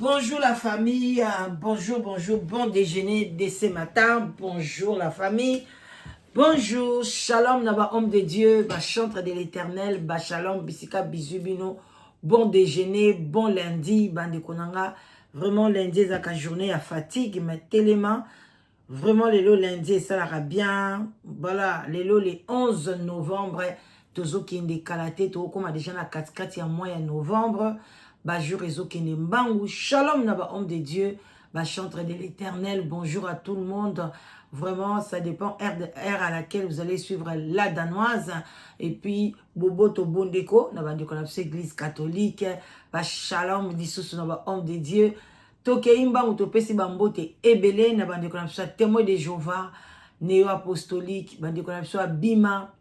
Bonjour la famille, bonjour, bon déjeuner dès ce matin, bonjour la famille, bonjour, shalom naba homme de Dieu, ba chantre de l'éternel, ba shalom, bisika bisubino, bon déjeuner, bon lundi, bande konanga, vraiment lundi zaka journée à fatigue, mais tellement, vraiment lundi ça ira bien, voilà, le 11 novembre, tozo kinde kalate, to comme déjà na 4 ya mois ya novembre, jour réseau kende mbangu, shalom naba homme de Dieu, chantre de l'éternel, bonjour à tout le monde, vraiment ça dépend heure à laquelle vous allez suivre la danoise, et puis bobo to bondeko, naba ndeko na église catholique, shalom disusu naba homme de Dieu, toke imbangu to pesi bambote ebele na bandeko na biso témoin de Jéhovah, néo apostolique, bandeko na biso bima.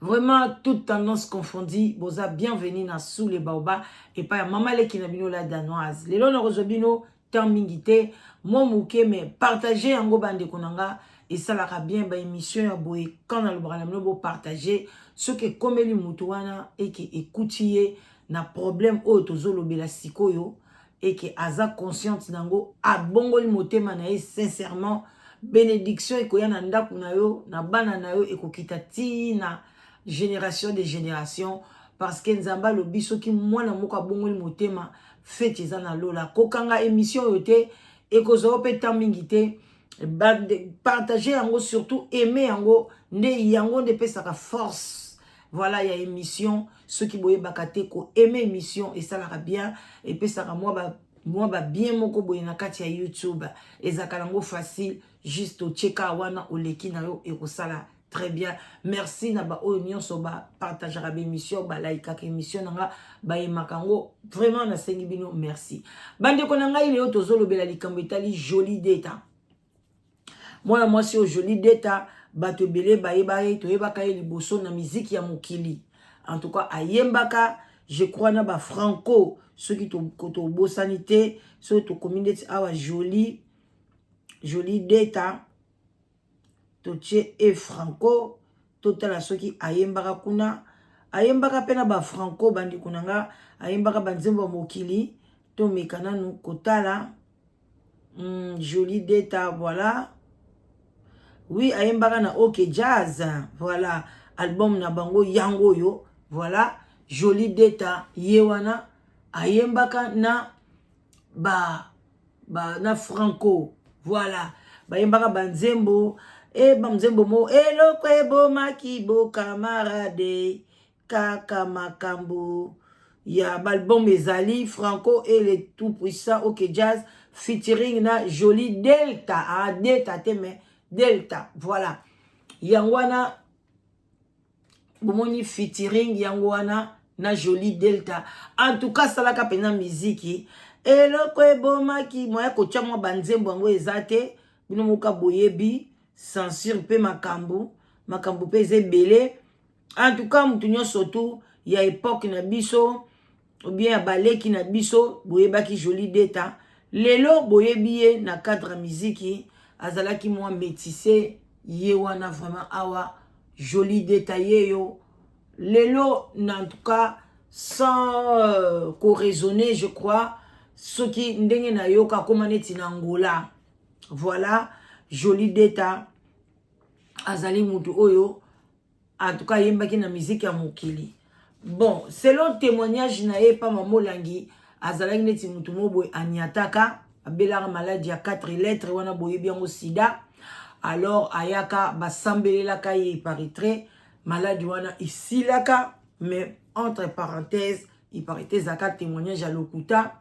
Vraiment, toute tendance confondue, boza bienvenue dans sous les baobas et pas maman le qui n'a bino la danoise. Les lois rozobino tant mingité, moi mouké mais partager en go bande konanga et ça la bien ba émission ya boy quand dans le branam bo partager ce que comme les mutuana et qui écoutier na problème o tozolo bela sikoyo et que aza consciente nango a bongo li motema na sincèrement bénédiction et koyana ndaku na yo na bana na yo et kokita tina génération de génération parce que nzamba lobi soki mwana moko bongoli motema fete eza na lola kokanga émission yote et kozo pe tamingité partager yango surtout aimer yango nde yango nde pesaka force voilà ya émission ceux qui boye bakate ko aimer émission et ça la bien et pesaka moi bien moko boye na kati ya YouTube ezaka nango facile juste au cheka wana oleki na yo et kosala très bien. Merci naba oignon soba partager la émission ba like émission nanga ba makango vraiment na sengi bino merci. Bande konanga ile yo tozolo bela likambo etali joli data. Moi si au joli data bato belé ba to yebaka liboso na musique ya mokili. En tout cas ayembaka je crois na ba franco ceux qui to koto bosanité ceux to communauté awa joli data Toche et franco totala soki ayembaka kuna ayembaka pena ba franco bandi kunanga ayembaka banzembo mokili to mekana nu kotala joli data voilà oui ayembaka na OK jazz voilà album na bango yango yo voilà joli data yewana ayembaka na na franco voilà bayembaka banzembo e bamzembo mo eloko ebomaki bo camarade kaka makambo ya balbum ezali franco et le tout puissant OK jazz featuring na joli delta delta te mais delta voilà yangwana bomoni featuring yangwana na joli delta en tout cas salaka pena miziki eloko ebomaki moya kotia mwa banzembo yango ezate bino moka boyebi censure pe makambo pe ebele en tout cas mutu nyonso tu ya époque na biso ou bien ya baleki na biso boyebaki joli data lelo boyebi ye na cadre muziki azalaki mwa métissé ye wana vraiment awa joli data yeyo lelo en tout cas sans co-raisonner je crois soki ndenge na yoka koma neti na Angola voilà joli data azali mutu oyo en tout cas yembaki na musique ya mokili bon selon témoignage na ye pa mamolangi azalaki neti mutu moboy anyataka abelaka maladie ya 4 lettres wana boyebi yango sida alors ayaka basambelelaka ye iparitre maladie wana isilaka mais entre parenthèses iparite zaka témoignage ya lokuta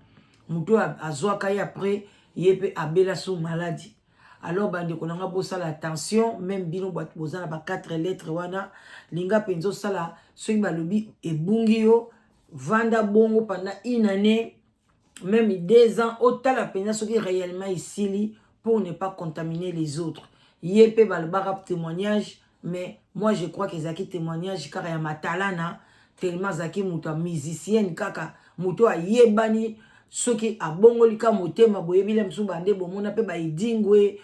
mutu azwaka ye après ye pe abela sous maladie. Alors bande konanga bosala attention même bino boat bozana ba 4 lettres wana linga penzo sala soki balobi ebungi yo vanda bongo pendant une année même 2 ans otala penza soki réellement isili pour ne pas contaminer les autres yepe balbara témoignage mais moi je crois que zaki témoignage car ya matalana tellement zaki muto musicienne kaka muto ayebani soki abongolika motema boyebile msu bande bomona pe baidingwe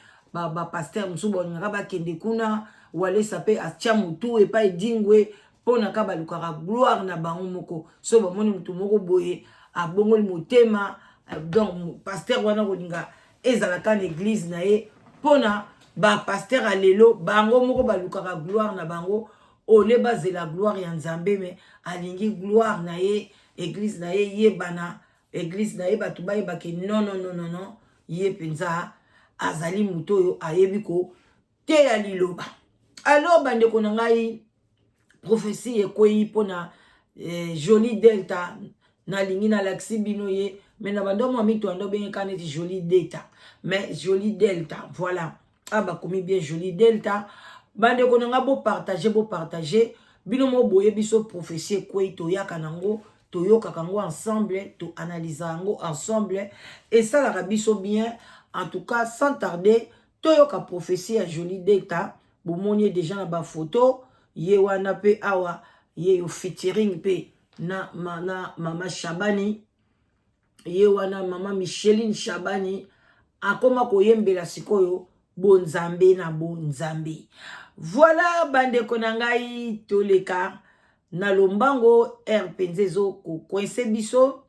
pasteur msu bonga bakende kuna wale sape atia mutu e pa idingwe pona ka balukaka gloire na bango moko so bomoni mutu moko boye abongoli motema donc pasteur wana kolinga ezalaka na église na ye pona ba pasteur alelo bango moko balukaka gloire na bango ole bazela gloire ya Nzambe me alingi gloire na ye église na ye yebana église na ye bato bayebake non ye penza azali muto oyo ayebi ko teya liloba. Alors bandeko na ngai prophétie ekoyi pona Jolie Delta nalingi na laksi bino ye mais na bandomo mito ando bengeka neti Jolie Delta mais Jolie Delta voilà bakomi bien Jolie Delta bandeko na nga bo partager bino mo boye biso prophétie ekoyi toyaka nango toyokaka yango ensemble to analyse yango ensemble et ça la biso bien en tout cas sans tarder toyoka prophétie ya Jolie Delta bomoni déjà na ba photo ye wana pe awa ye yo featuring pe na mama Shabani ye wana mama Micheline Shabani akoma koyembela sikoyo bonzambe na bonzambe. Voilà bandeko na ngai toleka na lombango penzezo ko coince biso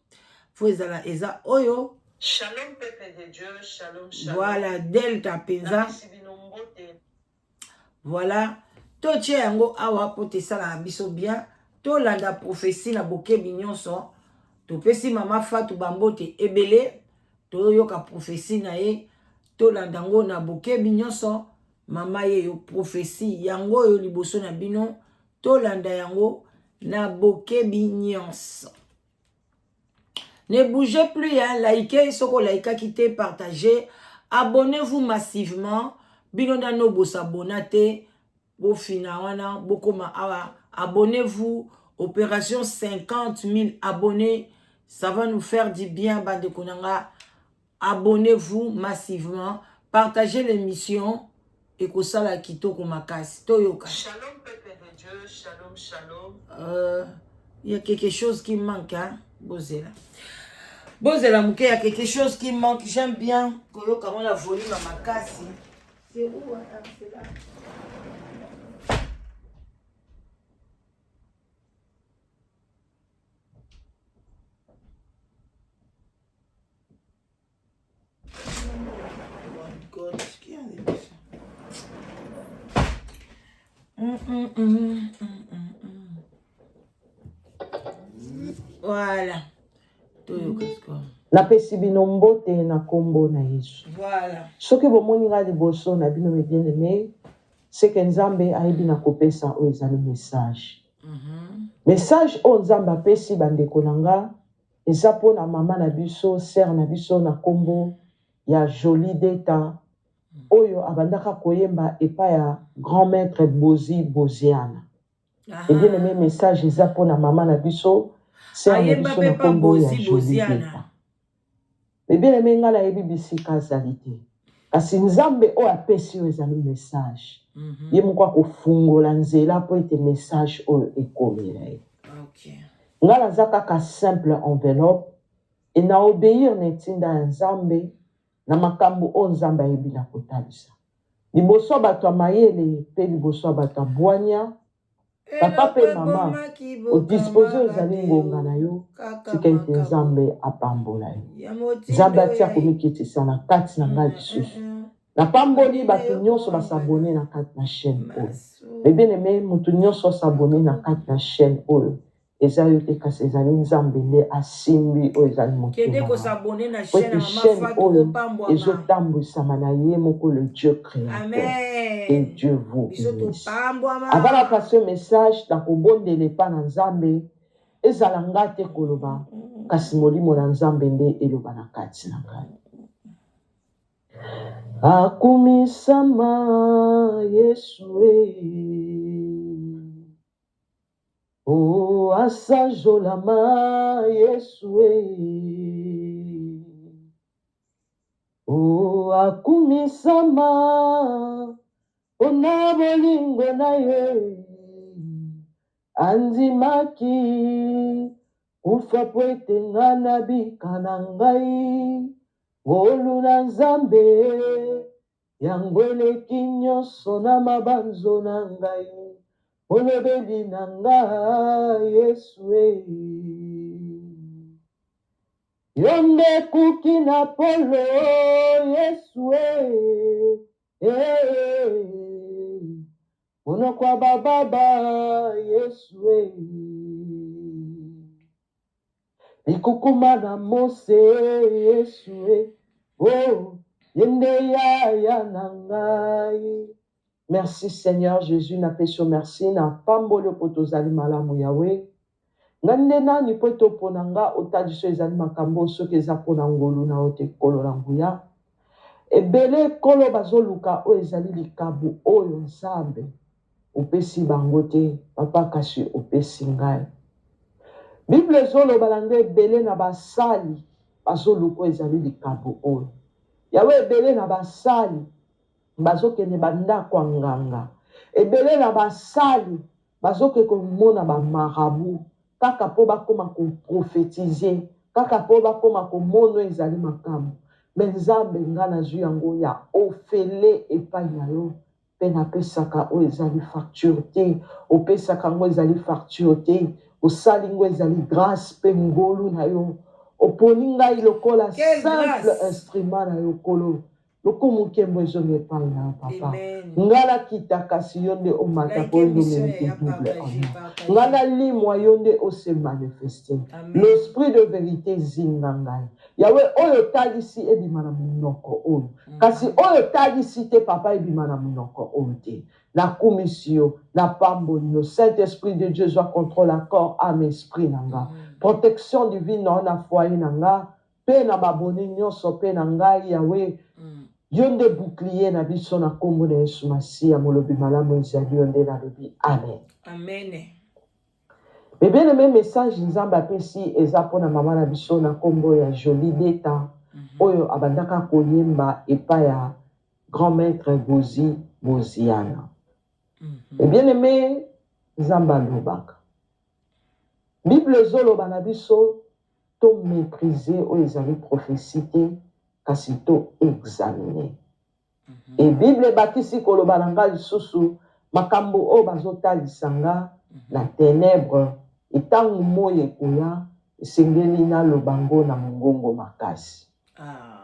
fo ezala eza oyo. Shalom peuple de Dieu, shalom shalom. Voilà Delta penza. Voilà toche yango awa pote sala biso bien to landa prophétie na bokebi nyonso to pesi mama Fatou Bambote ebele to yoka prophétie na ye to landa ngo na bokebi nyonso mama ye yo prophétie yango yo liboso na bino to landa yango na bokebi nyonso. Ne bougez plus, hein, likez, soko like quittez, partagez, abonnez-vous massivement. Bilonda no bos abonnate, bo finawana, bokoma awa, abonnez-vous. Opération 50 000 abonnés, ça va nous faire du bien, bande konanga. Abonnez-vous massivement, partagez l'émission et que ça la kito komakasi. Toyoka. Shalom peuple de Dieu, shalom shalom. Il y a quelque chose qui manque, hein, Bozela. Bozela mouke, il y a quelque chose qui manque. J'aime bien koyoka on la volume à makasi. C'est où, hein, c'est là. God, qui a dit ça? Voilà. Na pesi bino mbote na kombo na Yesu. Voilà. Soki bomoni nga liboso na bino bien aimé, c'est que Nzambe ayebi na kopesa o ezali message. Message o Nzambe apesi bandeko na nga eza pona mama na biso, sœur na biso na kombo ya Jolie Delta oyo abandaka koyemba epa ya grand maître Bozi Boziana. Et bien aimé message eza pona mama na biso, sœur na biso na kombo ya Jolie Delta. Et bien aimé nga na yebi bisika azali te. Kasi Nzambe o apesi o ezali message. Ye moko akofungola nzela po ete message oyo ekomela ye. Nga naza kaka simple enveloppe et na obéir na etinda ya Nzambe na makambo o Nzambe ayebi na kotalisa. Liboso bato ya mayele pe liboso bato ya bwanya papa pe mama odispose ozali ngonga na yo tika ete Nzambe apambola yo. Nzambe atia komikitisa na kati na ngai lisusu. Na pamboli bato nyonso basabone na kati na chaîne oyo. Bien aimé mutu nyonso sabone na kati na chaîne oyo. Eza yo te kasi ezali Nzambe nde asimbi oyo ezali motema. Kede ko sabone na chaîne mama Fatou pambwa. Ezotambwisama na ye moko le Dieu créateur. Amen. Et Dieu vous bénisse. Avant la ce message na kobondele pa na Nzambe ezala nga te koloba kasi molimo na Nzambe nde eloba na kati na ngai. Akumisama Yesu o asajolama Yesu o akumisama ona bolingo na ye andimaki ufa po ete nga nabika na ngai ngolu na Nzambe yango eleki nyonso na mabanzo na ngai olobeli na nga Yesu Yonde kuki na polo Yesu Ono kwa baba Yesu Ikukuma na Mose Yesu Oh yende ya nangai. Merci Seigneur Jésus na peso merci na pambolo potozali malamu Yahweh. Ngande nani po toponanga otadiso ezali makambo soki eza pona ngolu na ote kolo na nguya. Ebele kolo bazoluka o ezali likabu oyo Nzambe opesi bango te papa kasi opesi ngai. Bible ezoloba langa ebele na basali bazoluka ezali likabu oyo. Yawe ebele na basali bazokende bandako nganga. Ebele na basali bazoke komona ba marabu. Kaka po bakoma koprofetize, kaka po bakoma komono ezali makambo. Nzambe nga nazwi yango ya ofele epai na yo. Pe napesaka o ezali facture te, opesaka ngo ezali facture te, osali ngo ezali grâce pe ngolu na yo. Oponi ngai lokola simple instrument na yo kolo. Loko mukembo ezonge epai na papa. Ngala kita kasi yonde omata po yonde double honneur. Ngala limwa yonde ose manifester. L'esprit de vérité zingangai. Yawe oyo talisi ebima na munoko oyo. Kasi oyo talisi te papa ebima na munoko oyo te. La commission, la pambonio, Saint-Esprit de Dieu soit contrôle accord âme esprit nanga. Protection divine na foyer nanga. Pe na baboni nyonso pe nanga Yawe. Yonde bouclier na biso na kombo na Yesu Masiya molobi malamu ezali yonde na lobi amen. Amen. Mais bien aimé message Nzambe apesi eza pona mama na biso na kombo ya Jolie Deta oyo abandaka koyemba epa ya grand maître Gozi Boziana. Mais bien aimé Nzambe alobaka. Bible zoloba na biso to mépriser oyo ezali prophétie te kasi to examiner. Et Bible bakisi koloba na ngai lisusu makambo o bazotalisa nga na ténèbre etango moye ekoya esengeli naloba ngo na mongongo makasi.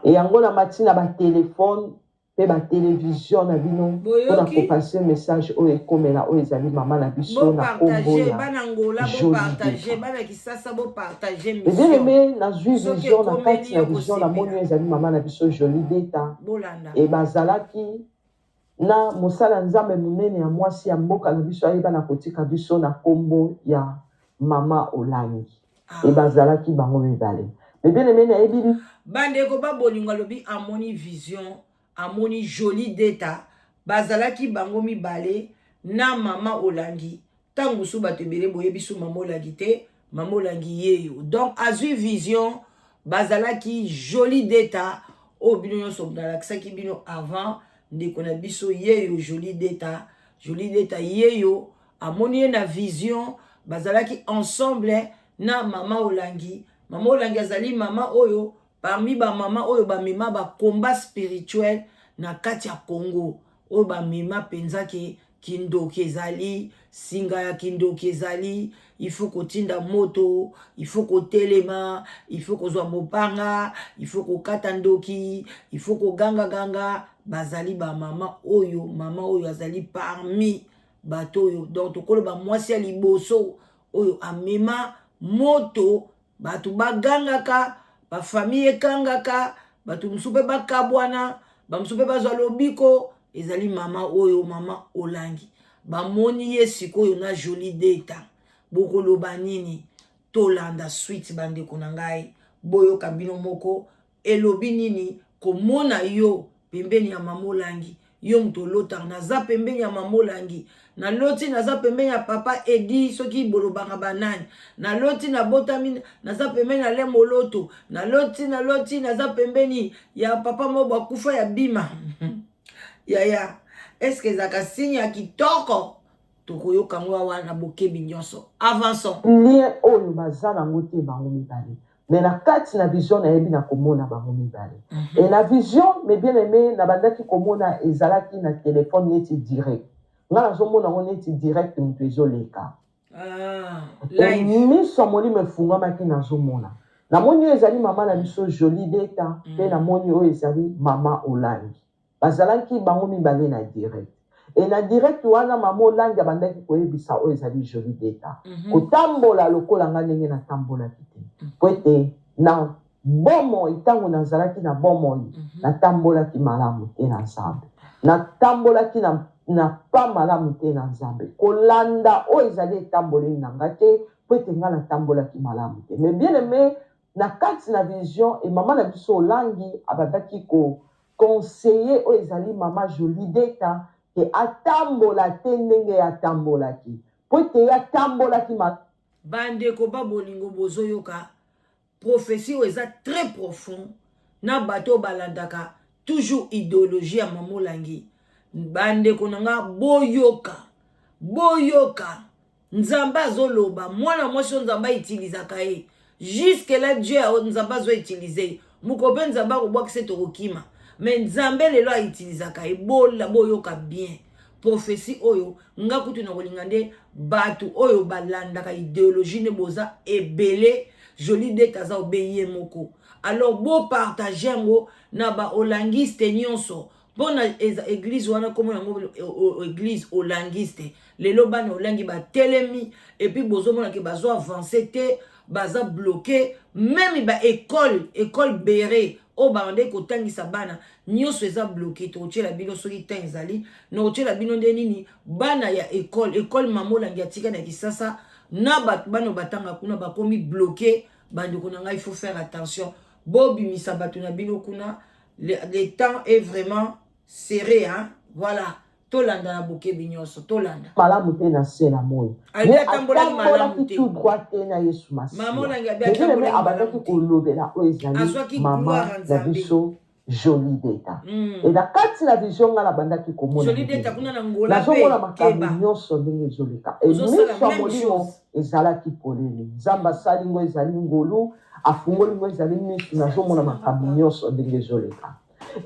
E yango na matina ba téléphone pe ba télévision na bino mpona kopase message oyo ekomela oyo ezali mama na biso na kombo ya bien-aimé nazwi vision na kati na vision na moni ezali mama na biso Jolie Deta e bazalaki na mosala Nzambe monene ya mwasi ya mboka na biso ayeba na kotika biso na kombo ya mama Olangi e bazalaki bango mibale. Bien-aimé na yebi bandeko babolinga lobi amoni vision amoni Jolie Deta bazalaki bango mibale na mama Olangi tangu su bato ebele boyebi su mama Olangi te mama Olangi yeyo donc azwi vision bazalaki Jolie Deta o bino nyonso nalakisaki bino avant ndeko na biso yeyo Jolie Deta yeyo amoni ye na vision bazalaki ensemble na mama Olangi azali mama oyo parmi ba mama oyo ba mema ba combat spirituel na kati ya Congo oyo ba mema penza ke kindoki ezali singa ya kindoki ezali il faut kotinda moto il faut kotelema il faut kozwa mopanga il faut kokata ndoki il faut koganga bazali ba mama oyo azali parmi bato oyo donc tokoloba mwasi ya liboso oyo amema moto bato bagangaka bafamille ekangaka bato mosusu mpe bakabwana bamosusu mpe bazwa lobiko ezali mama oyo mama Olangi bamoni ye sikoyo na Jolie Deta bokoloba nini tolanda suite bandeko na ngai boyoka bino moko elobi nini komona yo pembeni ya mama Olangi yo moto olotaka naza pembeni ya mama Olangi naloti naza pembeni ya papa Edi soki bolobanga banani naloti nabotami naza pembeni ya Lemo Loto naloti naza pembeni ya papa mobo akufa ya bima yaya eske ezaka signe ya kitoko tokoyoka ngo wana bokebi nyonso avançons lien oyo baza nango te bango mibale mais na kati na vision nayebi na komona bango mibale et na vision mais bien aimé na bandaki komona ezalaki na téléphone neti direct nga nazomona ngo neti direct moto ezoleka miso molimo efungamaki nazomona Na moni ezali mama na biso Jolie Deta pe na moni o ezali mama Olangi. Bazalaki bango mibale na direct. Et na direct wana mama Olangi abandaki koyebisa o ezali Jolie Deta. Kotambola lokola nga ndenge na tambola kite. Po ete na bomo itango nazalaki na bomo na tambola ki malamu te na Nzambe. Na tambola ki na pa malamu te na Nzambe. Kolanda o ezali etamboleli na nga te po ete nga na tambola ki malamu te. Mais bien aimé na kati na vision et maman na biso Olangi abandaki ko conseiller o ezali mama Jolie Deta ke atambola te ndenge atambolaki. Po ete atambolaki bandeko babolingo bozoyoka prophétie o eza très profond na bato balandaka toujours idéologie ya mama Olangi. Bandeko nanga boyoka Nzambe azoloba mwana mwasi Nzambe itilizaka ye jusque là Dieu Nzambe azo utiliser mukope Nzambe akobwakisa tokokima mais Nzambe lelo aitilizaka ye boyoka bien prophétie oyo nga kutu na kolinga nde bato oyo balandaka idéologie ne boza ebele Jolie Deta za obeye moko alors bo partager yango na ba olangiste nyonso bona église wana comme yango église olangiste lelo bana olangi ba telemi et puis bozo mona ke bazo avancer te baza bloqué même ba école béré o bande ko tangisa bana nyonso eza bloqué to tshela bino soki tan ezali no tshela bino nde nini bana ya école mama Olangi atika na kisasa na bana batanga kuna bakomi bloqué bandeko na ngai il faut faire attention bobimisa bato na bino kuna le temps est vraiment serré hein voilà tolanda na bokebi nyonso tolanda malamu te na se na moyo atambolaki tout droit te na Yesu Masiya mama Olangi abandaki kolobela o ezali mama na biso Jolie Deta et na kati na vision nga na bandaki komona nazomona makambo nyonso ndenge ezoleka et miso ya molimo ezalaki polele Nzambe asali ngo ezali ngolu afungoli ngo ezali miso nazomona makambo nyonso ndenge ezoleka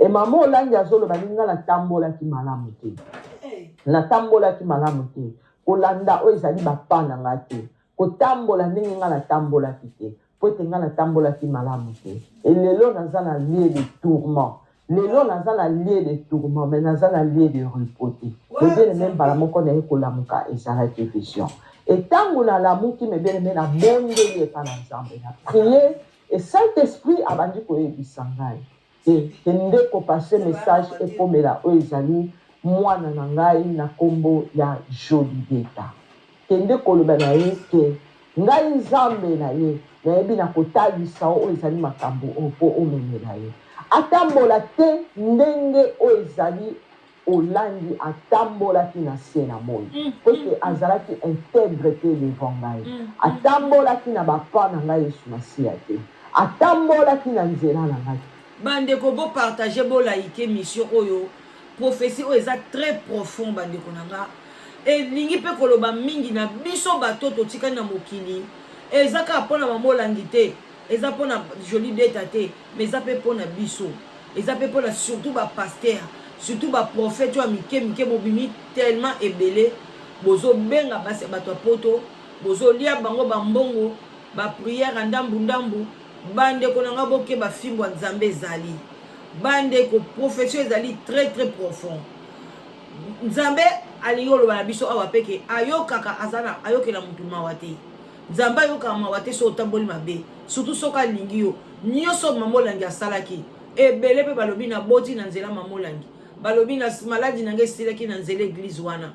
et mama Olangi azoloba nga natambolaki malamu te natambolaki malamu te kolanda o ezali bapa na nga te kotambola ndenge nga natambolaki te po ete nga natambolaki malamu te et lelo naza na lieu de tourment lelo naza na lieu de tourment mais naza na lieu de repos te bien aimé mbala moko naye kolamuka ezalaki vision et ntango nalamuki me bien aimé nabondeli epa na Nzambe na prier et Saint-Esprit abandi koyebisa ngai te nde kopase message ekomela oyo ezali mwana na ngai na kombo ya Jolie Deta kende koloba na ye ke ngai Nzambe na ye nayebi na kotalisa oyo ezali makambo mpo omemela ye atambola te ndenge oyo ezali Olangi atambolaki na se na moi po ete azalaki intègre te devant ngai atambolaki na bapa na ngai Yesu Masiya te atambolaki na nzela na ngai bandeko bo partager bo like mission oyo prophétie oyo eza très profond bandeko nanga elingi mpe koloba mingi na biso bato totikali na mokili eza kaka mpona mama Olangi te eza mpona Jolie Deta te mais eza mpe mpona biso eza mpe mpona surtout bapaster surtout baprophète oyo mike bobimi tellement ebele bozobenga basi bato ya poto bozolia bango bambongo bapriere ya ndambu bandeko nanga bokeba fimbo ya Nzambe ezali bandeko prophétie ezali très très profond Nzambe alingi oloba na biso awa peke ayokaka azana ayokela mutu mawa te Nzambe ayokaka mawa te so otamboli mabe surtout soki alingi yo nyonso mama Olangi asalaki ebele mpe balobi na boti na nzela mama Olangi balobi na maladi nanga esilaki na nzela église wana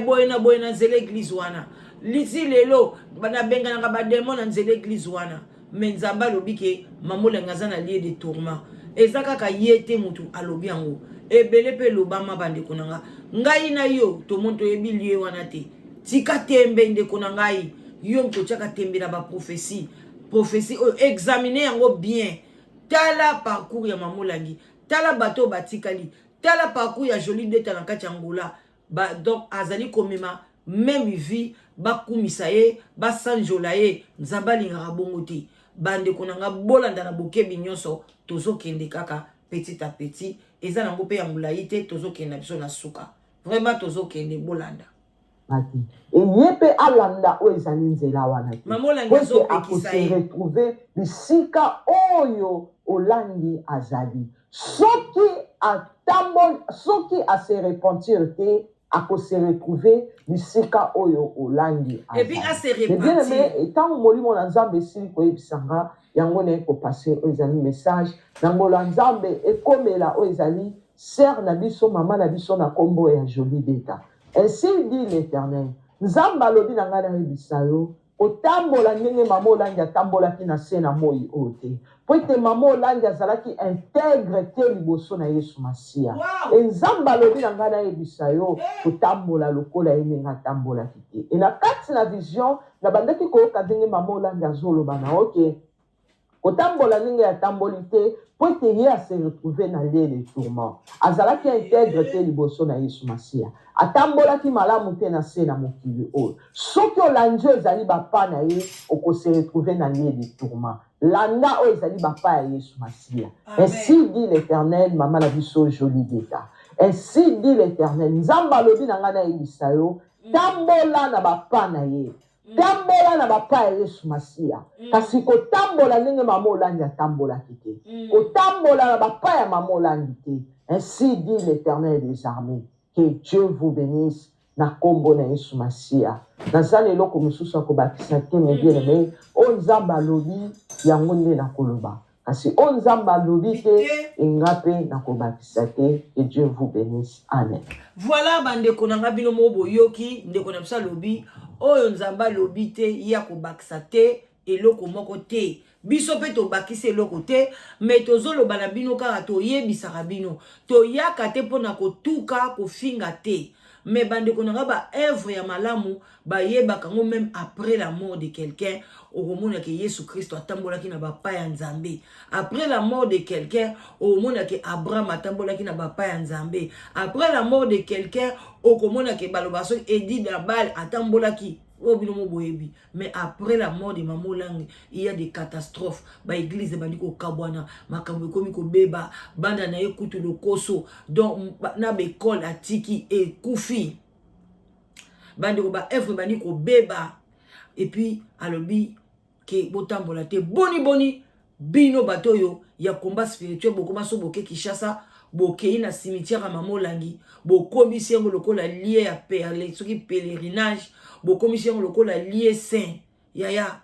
boye na nzela église wana liti lelo nabenganaka bademo na nzela église wana mais Nzambe alobi ke mama Olangi aza na lieu de tourment eza kaka ye te mutu alobi yango ebele mpe lobama bandeko na nga ngai na yo tomoni toyebi lieu wana te tika tembe ndeko na ngai yo totiaka tembe na baprophétie oyo examine yango bien tala parcours ya mama Olangi tala bato batikali tala parcours ya Jolie Deta na kati ya Angola donc azali komema même vie bakumisa ye basanjola ye Nzambe alingaka bongo te bandeko na nga bolanda na bokebi nyonso tozokende kaka petit à petit eza nango mpe ya molai te tozokende na biso na suka vraiment tozokende bolanda te. Et ye pe alanda oyo ezali nzela wana te. Mamolangi azopekisa ye. Se retrouver bisika oyo olangi azali. Soki se repentir te, se retrouver bisika oyo olangi azali. Et puis à se repentir. Et tant molimo na nzambe esili koyebisanga yango na ekopase oyo ezali message na ngolo nzambe ekomela oyo ezali sœur na biso mama na biso na kombo ya Jolie Deta. Ainsi dit l'Éternel, nzambe alobi na ngai na yebisa yo otambola ndenge mama olangi atambolaki na se na moi oyo te. Po ete mama olangi azalaki intègre te liboso na Yesu Masiya. E nzambe alobi na ngai na yebisa yo kotambola lokola ye ndenge atambolaki te. E na kati na vision na bandaki koyoka ndenge mama olangi azoloba na oke kotambola ndenge atamboli te po ete ye se retrouver na lie de tourment. Azalaki intègre te liboso na Yesu Masiya. Atambolaki malamu te na se na mokili oyo. Soki olandi ezali bapa na ye se retrouver na lie de tourment. Landa oyo ezali bapa ya Yesu Masiya. Ainsi dit l'Éternel, mama na biso Jolie Deta. Ainsi dit l'Éternel, nzamba alobi na ngai na yebisa yo tambola na bapa na ye. Tambola na bapa ya Yesu Masiya. Kasi kotambola ndenge mama olangi atambolaki te. Kotambola na bapa ya mama olangi te. Ainsi dit l'Éternel des armées. Que Dieu vous bénisse na kombo na Yesu Masiya. Nazali eloko mosusu akobakisa te mes bien-aimés. O nzamba alobi yango nde na koloba. Kasi o nzamba alobi te engape na kobakisa te. Que Dieu vous bénisse. Amen. Voilà bandeko na ngabino mo boyoki ndeko na biso lobi oyo nzamba lobi te ya kobakisa te eloko moko te. Biso pe to bakise eloko te, mais tozoloba na bino kaka toyebisaka bino. Toyaka te pona kotuka kofinga te. Mais bandeko na ba œuvre ya malamu ba yebaka ngo même après la mort de quelqu'un, okomona ke Yesu Christ atambolaki na bapa ya Nzambe. Après la mort de quelqu'un, okomona ke Abraham atambolaki na bapa ya Nzambe. Après la mort de quelqu'un, okomona ke balobaso Edith Nabal atambolaki. Mais après la mort de Maman Olangi, il y a des catastrophes. Ba église bandiko kabwana, makambo komi ko beba, banda na ekutu le koso, donc na be école atiki et kufi. Bandiko ba œuvre bandiko beba. Et puis alobi ke botambola te boni bino batoyo ya combat spirituel bokoma so boke Kishasa. Bokei na cimetière à Maman Olangi, bokomisi yango lokola lié à perle, soki pèlerinage, bokomisi yango lokola lié saint, yaya,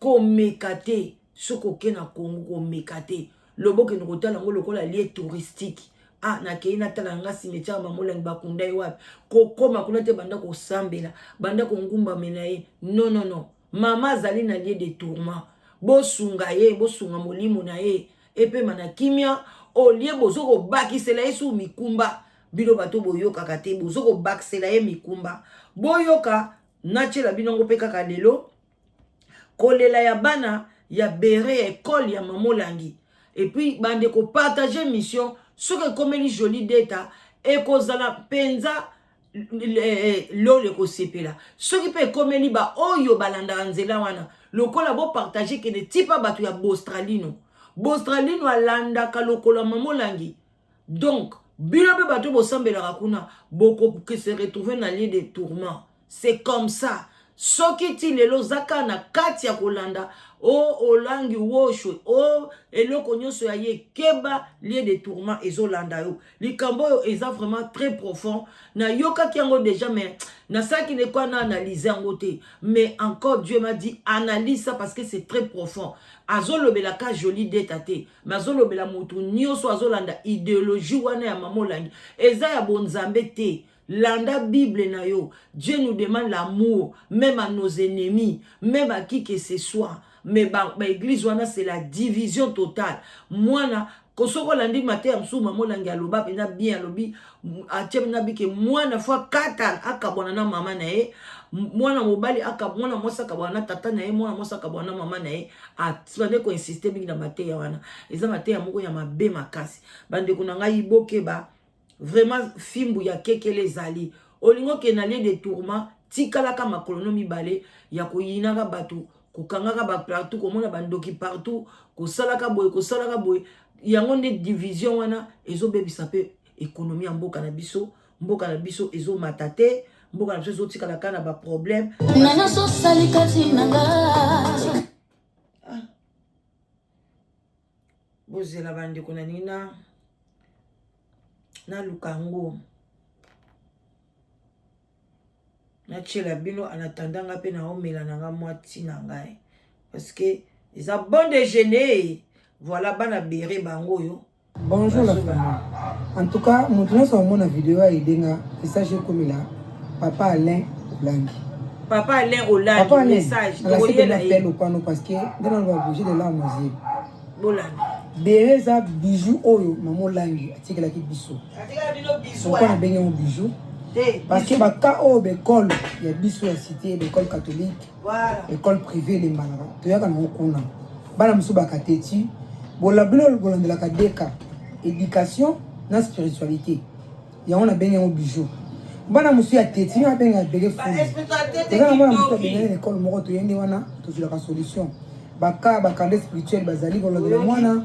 komekate, sokoke na Congo komekate, loboke nokota lango lokola lié touristique, ah, na kei na tala nga cimetière à Maman Olangi bakunda wapi, kokoma kuna te banda ko sambela, banda ko ngumba menaye, non, mama zali na lié de tourment, bosunga ye, bosunga molimo na ye, epe mana kimia, o liye bozoko bakisela yesu mikumba bino bato boyoka kate bozoko bakisela ye mikumba boyoka nachela binongo pe kaka lelo kolela ya bana ya bere ya école ya Maman Olangi et puis bande ko partager mission soki komeli Jolie Deta e kozala penza lole ko sepela soki pe komeli ba oyo balanda nzela wana lokola bo partager ke ne tipa bato ya Bostralino Bostralino alanda kalokola Maman Olangi. Donc, bino be bato bosambela rakuna boko que se retrouver dans lieu de tourment. C'est comme ça. Soki ti lelo zaka na kati ya kolanda o Olangi wosho o eloko nyonso ya ye keba lieu de tourment ezolanda yo. Likambo yo eza vraiment très profond. Na yoka kiango déjà mais na ça qui n'est quoi na analyser en côté. Mais encore Dieu m'a dit analyse ça parce que c'est très profond. Azolobela ka Jolie Deta te. Mais azolobela mutu nyonso azolanda idéologie wana ya Maman Olangi. Eza ya bonzambe te. Landa Bible na yo. Dieu nous demande l'amour, même à nos ennemis, même à qui que ce soit. Mais bah église wana c'est la division totale. Moi na kosoko landi mate amsu Maman Olangi aloba pena bien alobi atyem na bike moi na fois 4 akabona na mama na ye mwana mobali akabona mosa kabona tata na ye mwana mosa kabona mama na ye atibande ko insister bingi na mate ya wana eza mate ya moko ya mabe makasi bande kuna ngai bokeba vraiment fimbu ya kekele zali olingo ke na lieu de tourment tikalaka makolono mibale ya koyinaka bato kokangaka ba partout komona bandoki partout kosalaka boy yango nde division wana ezobebisa pe économie ya mboka na biso ezo matate mboka na biso ezotikala kaka na baproblème nana sosali kati nanga bozela bandeko na nini naluka yango natiela bino anatandanga mpe naomela nanga mwa ntina ngai parce que eza bon déjeuner voilà bana bere bango oyo. Bonjour la famille. En tout cas, nous sommes mon vidéo à Idenga. Message comme là. Papa Alain Olangi. Papa Alain Olangi. Papa Alain. Message. La sécurité appelle au panneau parce que nous allons bouger de là au musée. Bolani. Dereza bijou oyo maman Olangi. Atika la ki biso. Atika bino bisou. Pourquoi on a bien un bijou? Parce que bah quand au école, il y a biso à cité, l'école catholique. Voilà. École privée les malades. Tu as quand on connaît. Bana musu bakateti. Bola bino le bolan de la kadeka. Éducation na spiritualité. Il y a on a bien un bijou. Bana musu ya teti na bien bege fou. Eza mwana musu bien l'école moko to yende wana to la solution. Baka bakande spirituel bazali bola de mwana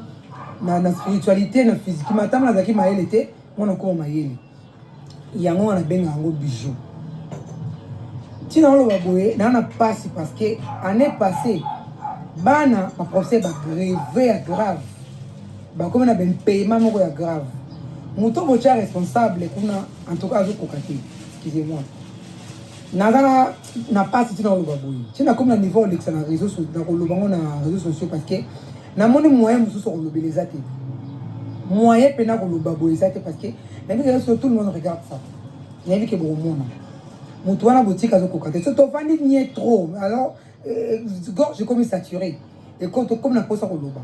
na spiritualité na physique matama zaki maele te mwana ko maele. Yango wana benga yango bijou. Tina on lo baboye na passe parce que année passée bana ma procès ba grave. Bah comme on a ben paiement moko ya grave. Muto bocha responsable kuna en tout cas azokokate. Excusez-moi. Nazana na passe tina lo baboye. Tina comme na niveau lexa na réseaux sociaux na kolobango na réseaux sociaux parce que na moni moyen mususu ko lobeleza te. Moyen pena ko lobaboyeza te parce que na vie sur tout le monde regarde ça. Na vie que bon mona. Muto wana boutique azokokate. So to vandi ni trop. Alors je comme saturé. Et quand comme na posa ko loba.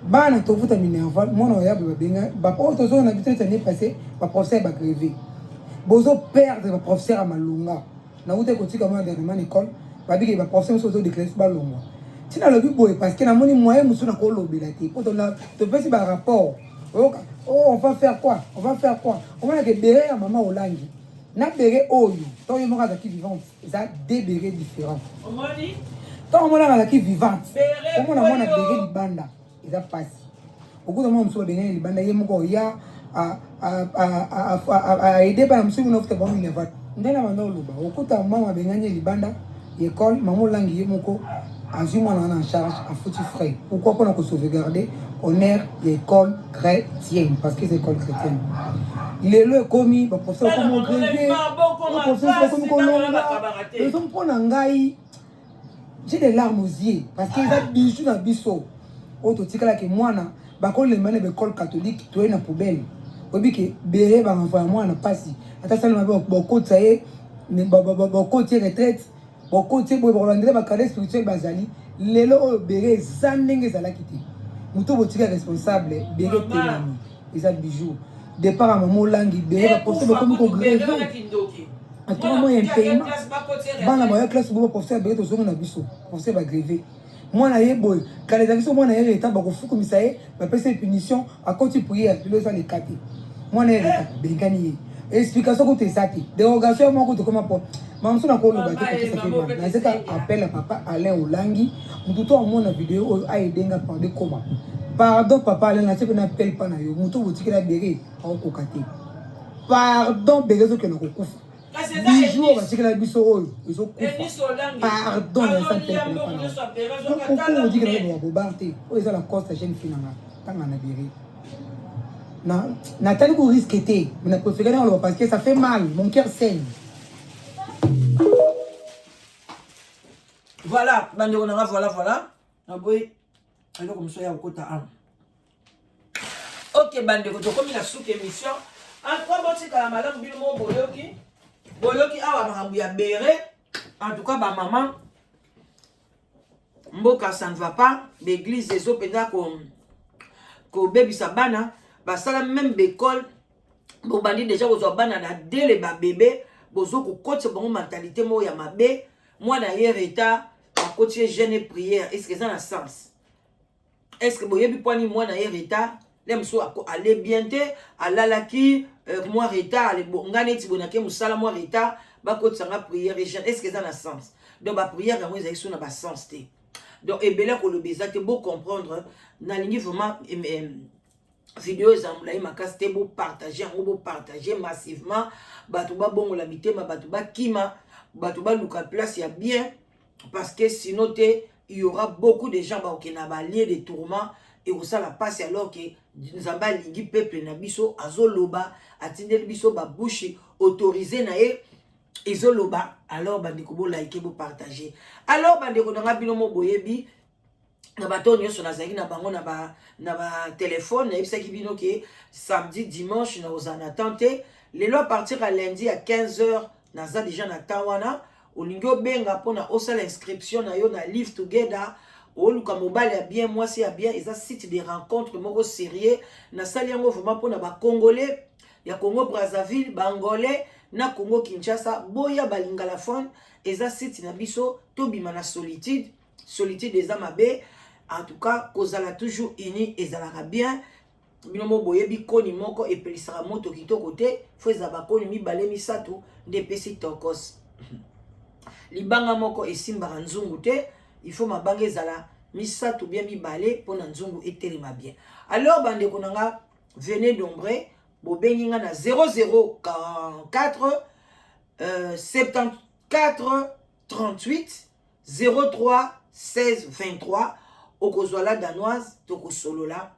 Bana to vuta minerva mona ya benga ba poto zo na bitete ne passé ba professeur ba grevé. Bozo perdre ba professeur à malunga. Na vuta ko tika ma dernièrement école ba bigi ba professeur so de classe ba longa. Tina le boy parce que na moni moyen musu na ko lobela te. Poto na to pesi ba rapport. Oh on va faire quoi? On va faire quoi? On va que béré à maman Olangi. Na béré oyo. To yo moka qui vivante. Ça deux bérés différents. On m'a dit tant mona qui vivante. Comment na mona béré libanda. Eza passe. Okuta mwa mso benga libanda ye moko ya a aider ba mso na futa ba mine va. Ndena mandolo ba. Okuta mama benga libanda école maman Olangi ye moko azui mwana en charge a foutu frais. Pourquoi qu'on a que sauvegarder honneur l'école chrétienne parce que c'est école chrétienne. Lelo commis ba professeur comme grévé. Professeur comme kolonga. Ils sont pour ngai. J'ai des larmes aux yeux parce qu'ils a bijou na biso. Auto tikala ke mwana bakole le mane l'école catholique to na poubelle. Obi ke béré ba enfant mwana pasi. Ata sala ba kokota ye ne ba kokota retraite. Ba kokota bo Rwanda ba cadre spirituel bazali. Lelo béré zandenge zala kiti. Muto botika responsable béré tenami. Ils a bijou. Départ à maman Olangi béré ba professeur comme ko grévé. Attends moi un paiement. Bana ba classe bo professeur béré to zongo na biso. Professeur ba grévé. Moi na boy quand les actions moi na état ba ko fuku misaye ba pesa punition à côté prière le ça les quatre moi na état bengani explication ko te sati dérogation moi ko te comment pour maman so na ko lo ba te ça fait mal na zeka appel à papa Alain Olangi mututo mo na vidéo a edenga par de comment pardon papa Alain na se na appel pa na yo mutu botiki la béré au kokate pardon béré so ke na ko kufa bijou basi la biso oyo ils ont pardon na ça te pourquoi on dit que la bobarte o eza la coste jeune fille na tanga na béré na tali ko risque té mais na préféré on parce que ça fait mal mon cœur saigne. Voilà bande on a voilà na boy alors comme ça ya okota am. OK bande ko to comme la sous émission en trois bon c'est la madame Bilmo Boyoki awa makambo ya béré en tout cas ba maman mboka ça ne va pas l'église des opéra ko bebisa bana ba sala même l'école bo bandi déjà ozwa bana na dele ba bébé bozo ko coach bon mentalité mo ya mabe moi d'ailleurs état à coacher jeûne et prière est-ce que ça a sens est-ce que boyebi poani moi d'ailleurs état l'aime soit aller bien te alalaki moi reta ale ngane ti bonake musala moi reta ba ko tsanga prière et jeûne est-ce que ça a sens donc ba prière yango ezali sona ba sens te donc ebela ko le bezate beau comprendre na lingi vraiment vidéo ezamulayi makasi te bopartage yango bopartage massivement bato babongola mitema bato bakima bato baluka place ya bien parce que sinon te il y aura beaucoup de gens qui na ba lieu de tourment et ça la passe alors que nzambe alingi peuple na biso azoloba atindeli biso ba bouche autorisé na ye ezoloba alors bandeko bo like bo partager alors bandeko na bino mo boyebi na bato nyonso nazali na bango na ba téléphone na ebisaki bino ke samedi dimanche na ozana tante lelo à partir à lundi à 15h naza déjà na tawana olingi obenga pona osala inscription na yo na Live Together oluka mobile ya bien mwasi ya bien eza site de rencontre moko sérieux na sali yango vraiment pona ba congolais ya Congo Brazzaville bangolais na Congo Kinshasa boya balingala phone eza site na biso tobima na solitude eza mabe en tout cas kozala toujours uni ezalaka bien binomo boyebi koni moko epelisaka moto kitoko te fo ezaba koni mibale misato nde pesi tokos libanga moko esimbaka nzungu te il faut mabanga ezala misato bien mibale pona nzungu etelema bien alors bandeko nanga venez nombre bobengi nga na 0044 74 38 03 16 23 okozwala danoise tokosolola.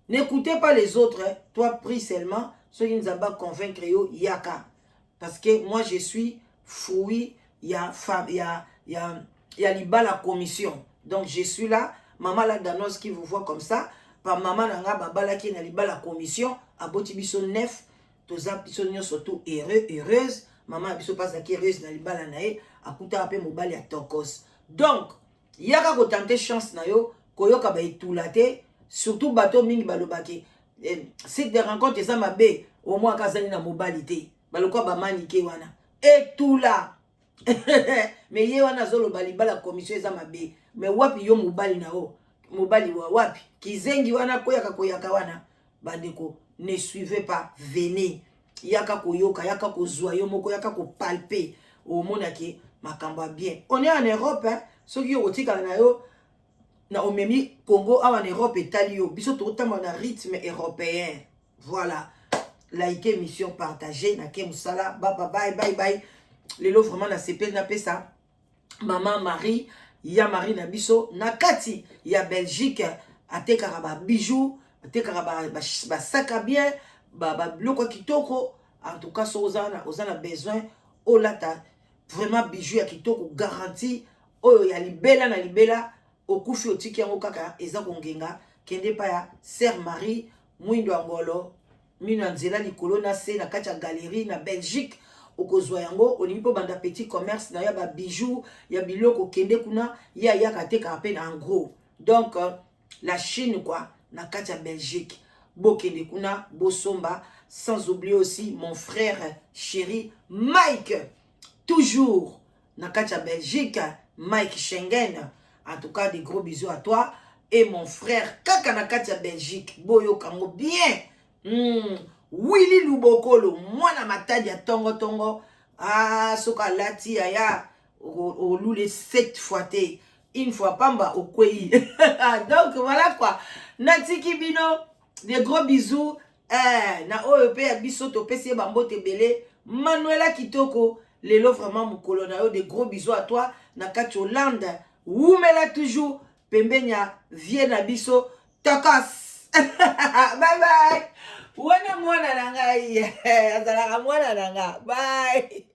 N'écoutez pas les autres, hein. Toi prie seulement ceux qui nous ont convaincre yo yaka parce que moi je suis fruit il y a liba la commission donc je suis là maman la danoise qui vous voit comme ça par maman nanga babala qui na liba la commission aboti biso neuf toza biso nyonso to heureuse maman biso pas qui heureuse na liba la nae akuta ape mobali ya tokos donc yaka ko tenter chance na yo koyoka ba etulate surtout bateau mingi balobaki site de rencontre eza mabe au moins kazali na mobalité balokwa ba manike wana etula mais ye wana zoloba libala commission eza mabe mais wapi yo mobali na o mobali wa wapi kizengi wana koyaka wana bandeko ne suivez pas venez yaka koyoka yaka kozwa yo moko yaka ko palper au mona ki makamba bien on est en Europe hein soki yo kotikala na yo na omemi Congo en Europe italio biso totamba na rythme européen voilà like mission partagée na ke musala bye lelo vraiment na sepel na pesa maman Marie ya Marie na biso na kati ya Belgique atekaka ba bijoux atekaka ba sac à bien ba biloko kitoko en tout cas so ozana besoin olata vraiment bijoux ya kitoko garantie oyo ya libela na libela okufi otiki yango kaka eza kongenga kende pa ya Sœur Marie mwindo angolo mina nzela likolo na se na kati ya galerie na Belgique okozwa yango olingi po banda petit commerce na ya ba bijoux ya biloko kende kuna ya yaka teka pe en gros donc la Chine quoi na kati ya Belgique bokende kuna bosomba sans oublier aussi mon frère chéri Mike toujours na kati ya Belgique Mike Schengen. En tout cas, des gros bisous à toi. Et mon frère, kaka na kati ya Belgique. Boyo kango bien. Willy Lubokolo. Mwana matadi ya tongo. Ah, soka lati aya. Au loulé 7 fois te. Une fois pamba au kwei. Donc voilà quoi. Natiki bino. Des gros bisous. Na OEP ya biso to pesi bambo te belé. Manuela Kitoko. Lelo vraiment mukolo na yo. Des gros bisous à toi. Na kati Hollande. Oumela toujours pembenya viena biso tokos bye bye wana mwana nanga azalaka mwana nanga bye